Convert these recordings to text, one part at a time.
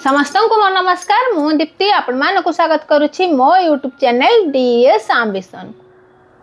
समस्त को मो नमस्कार मु दीप्ति आपण को स्वागत करुच्ची मो यूट्यूब चैनल डीएस आंबिशन।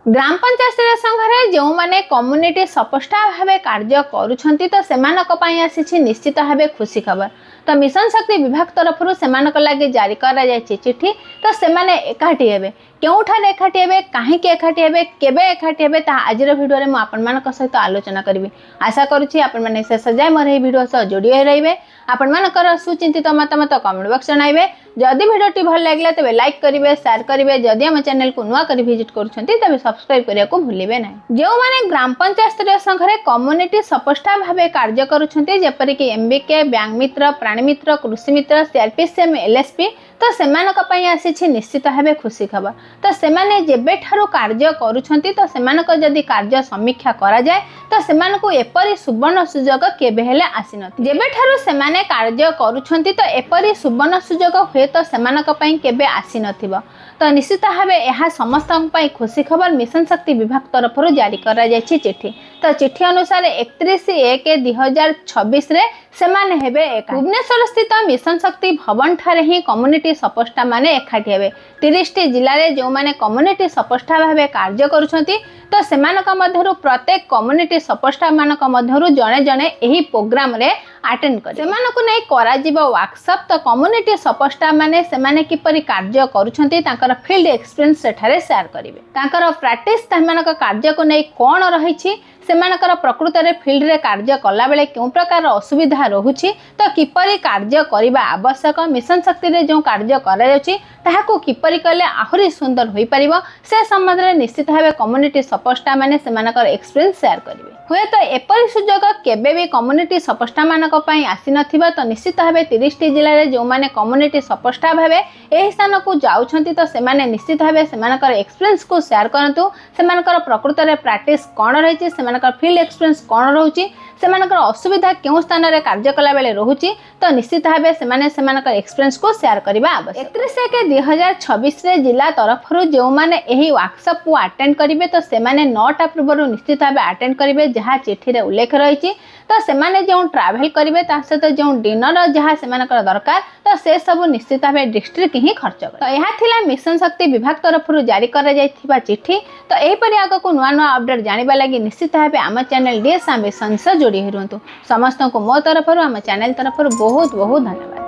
ग्राम पंचायत संघ जो मैंने कम्युनिटी सपोष्टा भाव कार्य करुछंती तो सेमानक पई आसीछि निश्चित भाव खुशी खबर। तो मिशन शक्ति विभाग तरफ सेमानक लागि जारी करा जायछि चिट्ठी। तो सेमाने एकाठी हेबे केउठार एकाठी हेबे काहेकि एकाठी हेबे केबे एकाठी हेबे ता आजिर वीडियो रे मु आपण मानक सहित आलोचना करबी। आशा करूछि आपण माने शेष जाय मोर एही वीडियो सह जोड़ी रहिबे। आपण मानकर सुचिंतित मतामत कमेंट बॉक्स जणाइबे। जदि वीडियोटी भल लागले तबे लाइक करिवे शेयर करिवे। जदि हम चैनल को नुआ करी विजिट करूछंती तबे सब्सक्राइब करिया को भूलिबे नै। जो माने ग्राम पंचायत स्तरीय संघ रे कम्युनिटी सपोष्टा भाबे कार्य करूछंती जेपरि कि एमबीके बैंक मित्र प्राणी मित्र कृषि मित्र सीआरपीसीएम एलएसपी तो सेमानक पई आसीछि निश्चित भाबे खुशी खबर। तो सेमाने जेबे ठारो कार्य करूछंती तो सेमानक जदि कार्य समीक्षा करा जाय तो सेमानकु एपरि सुवर्ण सुजोग केबे हेले आसिन। जेबे ठारो सेमाने कार्य करूछंती तो एपरि सुवर्ण सुजोग होय तो सेमानक पई केबे आसि नथिबो। तो निश्चित भाबे एहा समस्तक पई खुशी खबर मिशन शक्ति विभाग तरफ जारी करा जायछि चिट्ठी। तो चिट्ठी अनुसार 31/1/2026 रे सेमाने हेबे एका भुवनेश्वर स्थित मिशन शक्ति भवन ठारे ही कम्युनिटी सपोष्टा माने एकाठी हेबे। 30 टी जिल्ला रे जो माने कम्युनिटी सपोष्टा भाबे कार्य करूछंती तो सेमानक मध्यरु प्रत्येक कम्युनिटी सपोष्टा मानक मध्यरु जणे जणे एही प्रोग्राम रे अटेंड करे सेमानकु नै करा जिवो वर्कशॉप। तो कम्युनिटी सपोष्टा माने सेमाने किपरि कार्य करूछंती तांकर फील्ड एक्सपीरियंस सेठारे शेयर करिवे। तांकर प्रैक्टिस तांमानक कार्य को नै कोन रहिछि सेमानकर प्रकृत रे फील्ड रे कार्य कला बेले केउ प्रकार असुविधा रहुछि तो किपरि कार्य करिबा आवश्यक मिशन शक्ति रे जो कार्य करा जाउछि ताहाको किपरि कले आहुरी सुंदर होई परिबो से संबंध रे निश्चित भाबे कम्युनिटी सपोष्टा माने सेमानकर एक्सपीरियंस शेयर करिवे। हुए तो एपरि सुजोग केबे भी कम्युनिटी सपोष्टा मानक पई आसी नथिबा। तो निश्चित भाबे 30 टी जिल्ला रे जो माने कम्युनिटी सपोष्टा भाबे एही स्थान को जाउछंती तो सेमाने निश्चित भाबे सेमानकर एक्सपीरियंस को शेयर करंतु। सेमानकर प्रकृत रे प्रैक्टिस कोन रहिछि सेमानकर फील्ड एक्सपीरियंस कोन रहउछि सेमानकर असुविधा केउ स्थान रे कार्य कला बेले रहउछि तो निश्चित भाबे सेमानकर एक्सपीरियंस को शेयर करबा आवश्यक। 31/1/2026 रे जिला तरफ जो माने एही वर्कशॉप को अटेंड करिवे तो सेमाने 9टा पूर्व निश्चित भाबे अटेंड करिवे जहा चिट्ठी रे उल्लेख रहिछि। तो सेमाने जो ट्रैवल करिवे ता सहित जो डिनर जहा सेमानकर दरकार तो से सब निश्चित भाबे डिस्ट्रिक्ट ही खर्च करे। तो यहा थिला मिशन शक्ति विभाग तरफ जारी करा जायथिबा चिट्ठी। तो एही परि आगो को नुआ नुआ अपडेट जानिबा लागि निश्चित भाबे आम चैनल डीएस आंबिशन से जोड़ी रहंतु। समस्त को मो तरफ आम चैनल तरफ बहुत बहुत धन्यवाद।